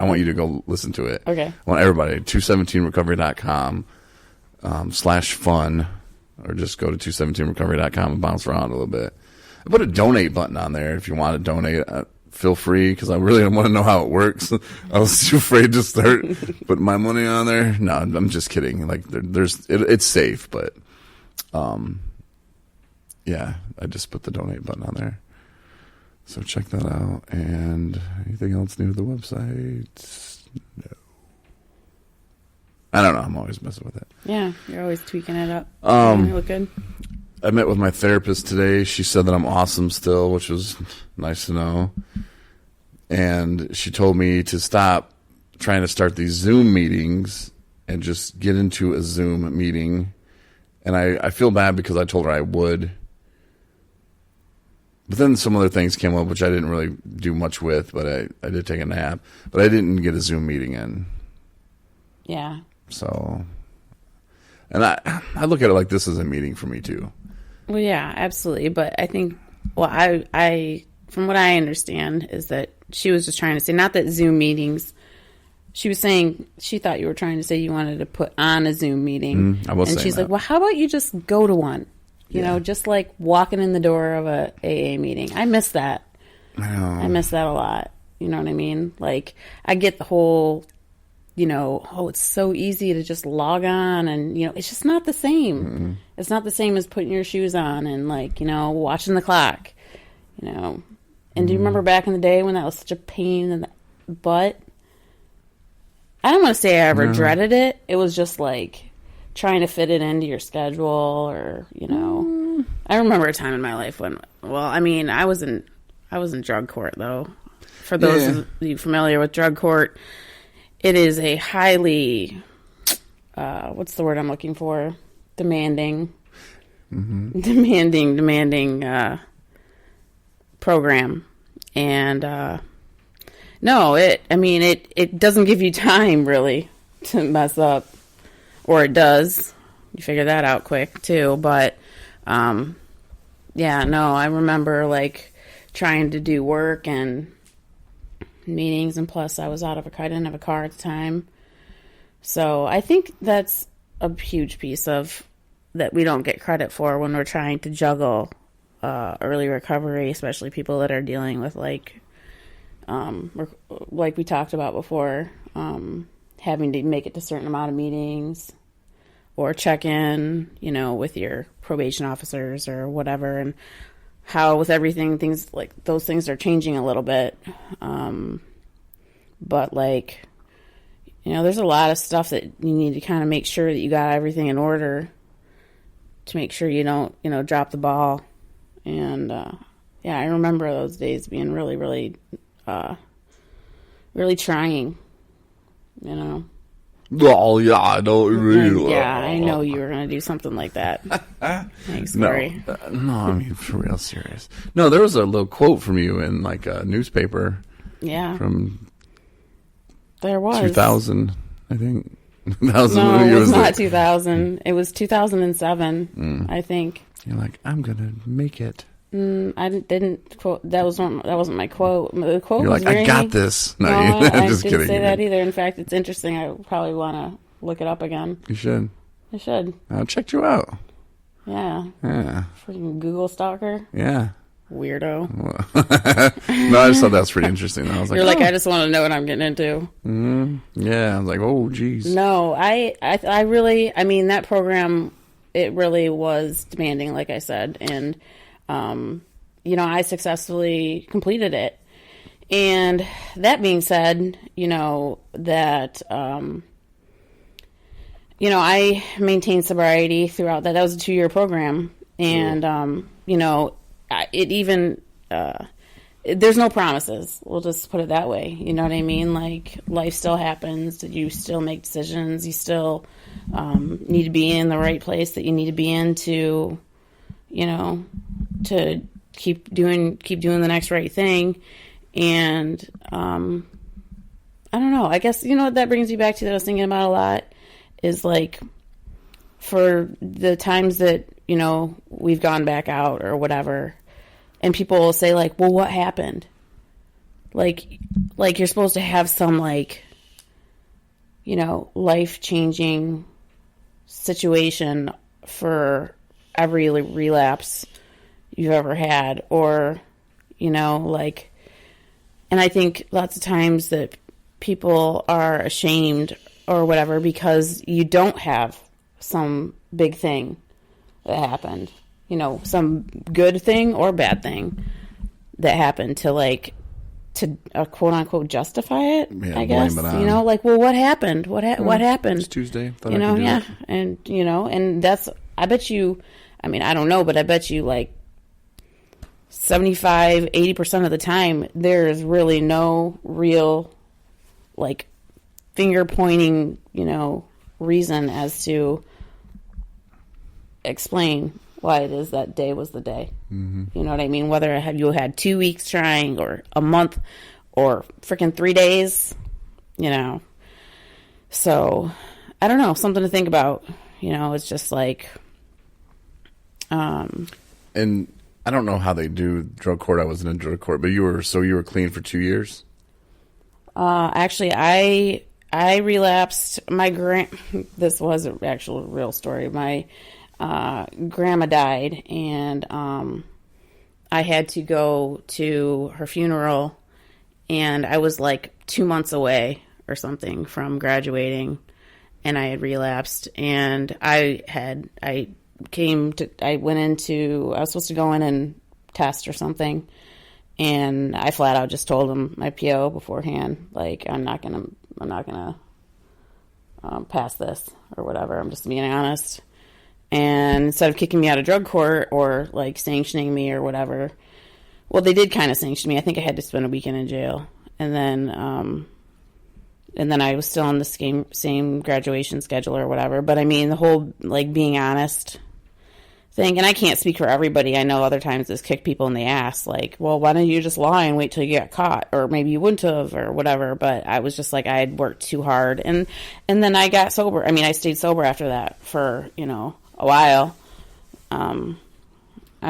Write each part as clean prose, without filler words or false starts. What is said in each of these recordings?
I want you to go listen to it. Okay. I want everybody, 217recovery.com /fun, or just go to 217recovery.com and bounce around a little bit. I put a donate button on there if you want to donate. Feel free, because I really want to know how it works. I was too afraid to start putting my money on there. No, I'm just kidding. Like it's safe, but yeah, I just put the donate button on there. So check that out. And anything else new to the website? No. I don't know. I'm always messing with it. Yeah, you're always tweaking it up. You look good. I met with my therapist today. She said that I'm awesome still, which was nice to know. And she told me to stop trying to start these Zoom meetings and just get into a Zoom meeting. And I feel bad because I told her I would. But then some other things came up, which I didn't really do much with, but I did take a nap. But I didn't get a Zoom meeting in. Yeah. So, and I look at it like this is a meeting for me too. Well, yeah, absolutely. But I think, well, I from what I understand is that she was just trying to say, not that Zoom meetings, she was saying she thought you were trying to say you wanted to put on a Zoom meeting. I was saying and she's that. like, well, how about you just go to one? You know, just like walking in the door of a AA meeting. I miss that. I miss that a lot. You know what I mean? Like, I get the whole, you know, oh, it's so easy to just log on, and, you know, it's just not the same. Mm-hmm. It's not the same as putting your shoes on and, like, you know, watching the clock, you know. And do you remember back in the day when that was such a pain in the butt? I don't want to say I ever dreaded it. It was just like trying to fit it into your schedule, or, you know. I remember a time in my life when, well, I mean, I was in drug court, though. For those of you familiar with drug court, it is a highly, what's the word I'm looking for? Demanding program. And, no, it doesn't give you time, really, to mess up. Or it does. You figure that out quick, too. But, yeah, no, I remember, like, trying to do work and meetings, and plus I didn't have a car at the time. So I think that's a huge piece of that we don't get credit for when we're trying to juggle early recovery, especially people that are dealing with, like we talked about before, having to make it to a certain amount of meetings or check in, you know, with your probation officers or whatever, and how with everything, things like those things are changing a little bit. But, like, you know, there's a lot of stuff that you need to kind of make sure that you got everything in order to make sure you don't, you know, drop the ball. And, yeah, I remember those days being really, really, really trying, you know. Oh, yeah, I don't really. Yeah, I know you were going to do something like that. Thanks, Corey. No, I mean, for real serious. No, there was a little quote from you in, like, a newspaper. Yeah. From there was 2000, I think. No, it was not 2000. It was 2007, I think. You're like, I'm going to make it. I didn't quote. That wasn't my quote. The quote. You're was like, I got this. No, I just didn't kidding. say that either. In fact, it's interesting. I probably want to look it up again. You should. I should. I checked you out. Yeah. Yeah. Freaking Google stalker. Yeah. Weirdo. No, I just thought that was pretty interesting. I was like, you're like, I just want to know what I'm getting into. Yeah. I was like, oh, geez. No, I really, I mean, that program, it really was demanding, like I said, and. You know, I successfully completed it. And that being said, you know, that, you know, I maintained sobriety throughout that. That was a 2-year program. And, you know, it even, there's no promises. We'll just put it that way. You know what I mean? Like, life still happens. You still make decisions. You still, need to be in the right place that you need to be in to, you know, to keep doing the next right thing. And I don't know, I guess, you know what that brings me back to that I was thinking about a lot is, like, for the times that, you know, we've gone back out or whatever, and people will say, like, well, what happened? like you're supposed to have some, like, you know, life-changing situation for every relapse you've ever had, or, you know, like, and I think lots of times that people are ashamed or whatever because you don't have some big thing that happened, you know, some good thing or bad thing that happened to, like, to quote unquote justify it. I guess, you know, like, well, what happened? What happened? It's Tuesday. You know, yeah. And, you know, and that's, I bet you, I mean, I don't know, but I bet you, like, 75-80% of the time, there is really no real, like, finger pointing, you know, reason as to explain why it is that day was the day. Mm-hmm. You know what I mean? Whether you had 2 weeks trying, or a month, or freaking 3 days, you know. So, I don't know, something to think about. You know, it's just like, and I don't know how they do drug court. I wasn't in drug court, but you were clean for 2 years? Actually, I relapsed. This was an actual real story. My grandma died, and I had to go to her funeral, and I was like 2 months away or something from graduating, and I had relapsed, and I was supposed to go in and test or something, and I flat out just told him, my PO beforehand, like, I'm not gonna pass this or whatever. I'm just being honest. And instead of kicking me out of drug court or, like, sanctioning me or whatever, well, they did kind of sanction me. I think I had to spend a weekend in jail, and then I was still on the same graduation schedule or whatever. But I mean, the whole, like, being honest thing, and I can't speak for everybody. I know other times this kick people in the ass, like, well, why don't you just lie and wait till you get caught, or maybe you wouldn't have, or whatever. But I was just like, I had worked too hard, and then I got sober. I mean, I stayed sober after that for, you know, a while. I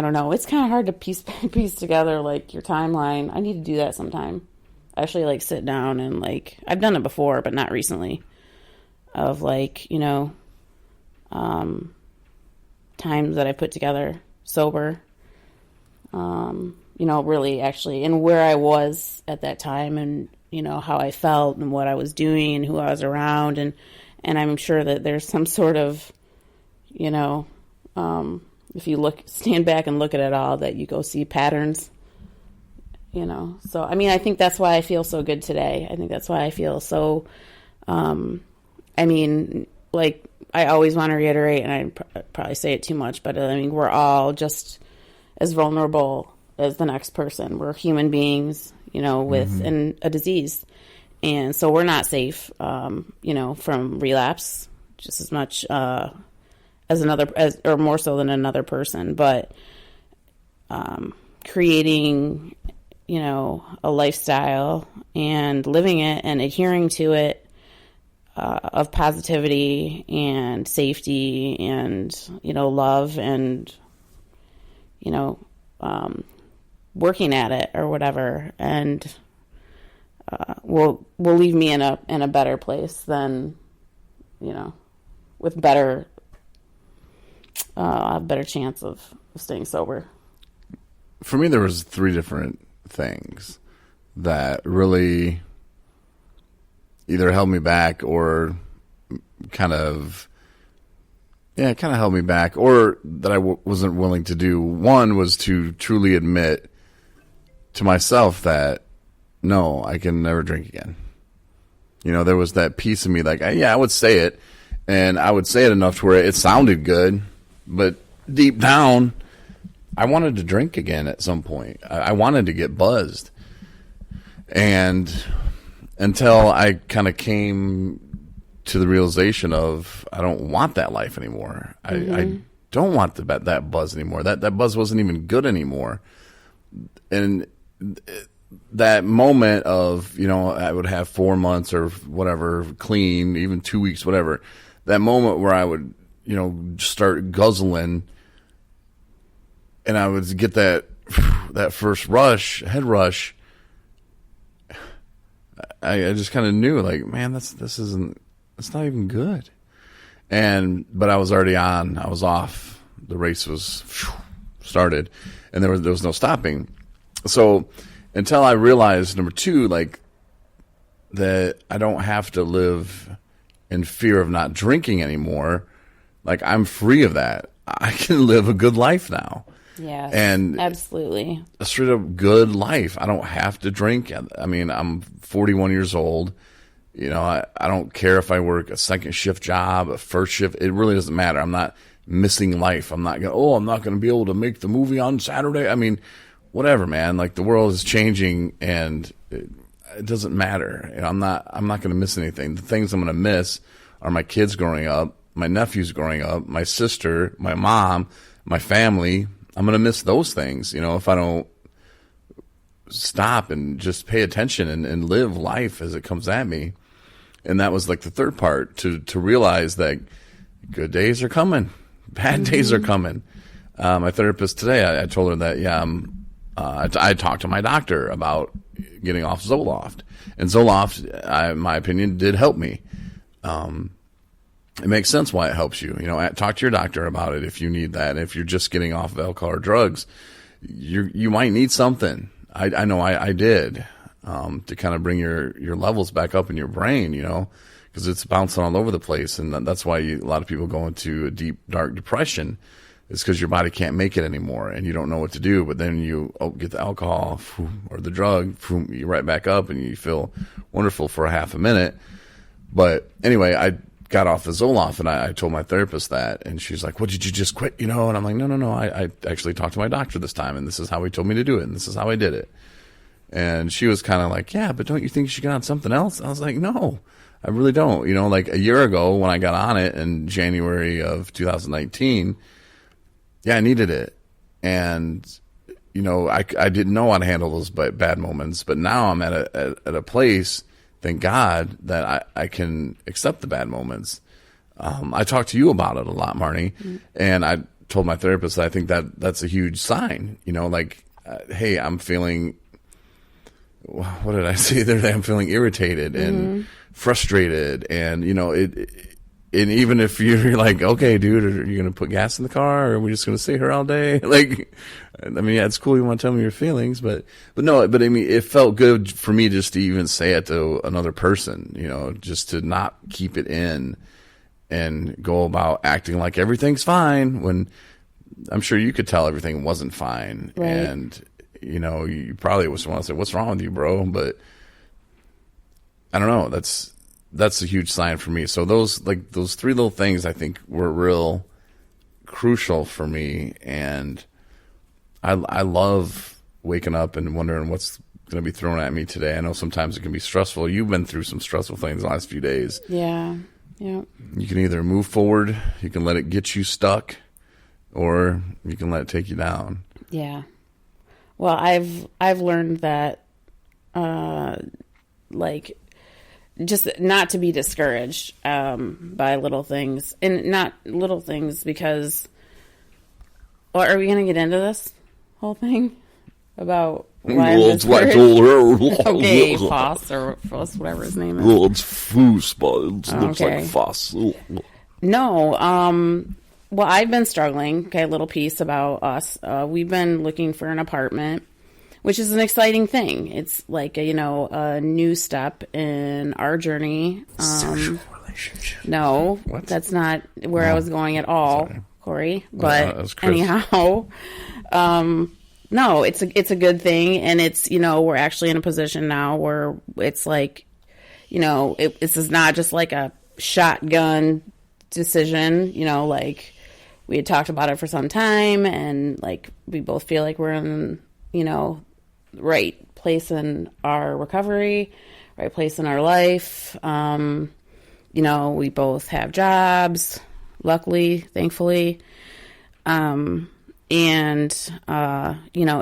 don't know. It's kind of hard to piece together, like, your timeline. I need to do that sometime. Actually, like, sit down and, like, I've done it before, but not recently. Of, like, you know, times that I put together sober. You know, really actually, and where I was at that time, and, you know, how I felt and what I was doing and who I was around, and I'm sure that there's some sort of, you know, if you stand back and look at it all, that you go see patterns, you know. So, I mean, I think that's why I feel so good today. I think that's why I feel so, I mean, like, I always want to reiterate, and I probably say it too much, but I mean, we're all just as vulnerable as the next person. We're human beings, you know, with a disease. And so we're not safe, you know, from relapse just as much, or more so than another person, but creating, you know, a lifestyle and living it and adhering to it, of positivity and safety and, you know, love and, you know, working at it or whatever, and will leave me in a better place than, you know, with a better chance of staying sober. For me, there was 3 different things that really either held me back or kind of held me back, or that I wasn't willing to do. One was to truly admit to myself that, no, I can never drink again. You know, there was that piece of me, like, I would say it, and I would say it enough to where it sounded good, but deep down, I wanted to drink again at some point. I wanted to get buzzed. And until I kind of came to the realization of, I don't want that life anymore. I don't want that buzz anymore. That buzz wasn't even good anymore. And that moment of, you know, I would have 4 months or whatever clean, even 2 weeks, whatever. That moment where I would, you know, start guzzling, and I would get that first head rush, I just kind of knew, like, man, it's not even good. But I was already on. I was off. The race was started, and there was no stopping. So until I realized, number two, like, that I don't have to live in fear of not drinking anymore. Like, I'm free of that. I can live a good life now. Yeah, and absolutely. A straight up good life. I don't have to drink. I mean, I'm 41 years old. You know, I don't care if I work a second shift job, a first shift. It really doesn't matter. I'm not missing life. I'm not going to be able to make the movie on Saturday. I mean, whatever, man. Like, the world is changing, and it doesn't matter. You know, I'm not going to miss anything. The things I'm going to miss are my kids growing up, my nephews growing up, my sister, my mom, my family. I'm going to miss those things, you know, if I don't stop and just pay attention and live life as it comes at me. And that was like the third part, to realize that good days are coming, bad days are coming. My therapist today, I told her that, I talked to my doctor about getting off Zoloft, and Zoloft, in my opinion, did help me. It makes sense why it helps you. You know, talk to your doctor about it if you need that. If you're just getting off of alcohol or drugs, you might need something. I know I did, to kind of bring your levels back up in your brain, you know, because it's bouncing all over the place. And that's why a lot of people go into a deep, dark depression. It's because your body can't make it anymore and you don't know what to do. But then you get the alcohol or the drug, you're right back up and you feel wonderful for a half a minute. But anyway, I got off the Zoloft, and I told my therapist that, and she's like, "What, did you just quit?" You know, and I'm like, no. I actually talked to my doctor this time, and this is how he told me to do it, and this is how I did it. And she was kind of like, "Yeah, but don't you think you should get on something else?" I was like, "No, I really don't." You know, like a year ago when I got on it in January of 2019, yeah, I needed it, and you know, I didn't know how to handle those bad moments, but now I'm at a place, thank God, that I can accept the bad moments. I talked to you about it a lot, Marney, and I told my therapist that I think that's a huge sign. You know, like, hey, I'm feeling, what did I say there? I'm feeling irritated and frustrated, and you know, and even if you're like, okay, dude, are you going to put gas in the car, or are we just going to stay here all day? Like, I mean, yeah, it's cool you want to tell me your feelings, but I mean, it felt good for me just to even say it to another person, you know, just to not keep it in and go about acting like everything's fine when I'm sure you could tell everything wasn't fine. Right. And, you know, you probably was want to say, "What's wrong with you, bro?" But I don't know. That's a huge sign for me. So those three little things I think were real crucial for me. And I love waking up and wondering what's going to be thrown at me today. I know sometimes it can be stressful. You've been through some stressful things the last few days. Yeah. Yeah. You can either move forward, you can let it get you stuck, or you can let it take you down. Yeah. Well, I've learned that, like, just not to be discouraged by little things, and not little things because. Well, are we going to get into this whole thing about why I'm discouraged? Okay, Foss or Foss, whatever his name is. Well, it's Foos, but it looks like Foss. No, well, I've been struggling. Okay, a little piece about us. We've been looking for an apartment, which is an exciting thing. It's like a new step in our journey. Sexual relationship. No, what? That's not where I was going at all, sorry. Corey. But anyhow, no, it's a good thing, and it's we're actually in a position now where it's like, this is not just like a shotgun decision. Like we had talked about it for some time, and like we both feel like we're in right place in our recovery, right place in our life. We both have jobs, luckily, thankfully.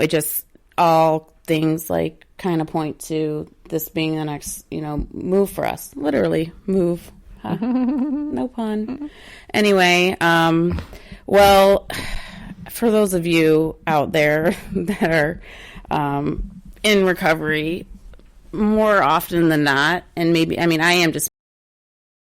It just all things like kind of point to this being the next, move for us. Literally move. Huh? No pun. Anyway, well, for those of you out there that are in recovery, more often than not, and maybe, I mean, I am just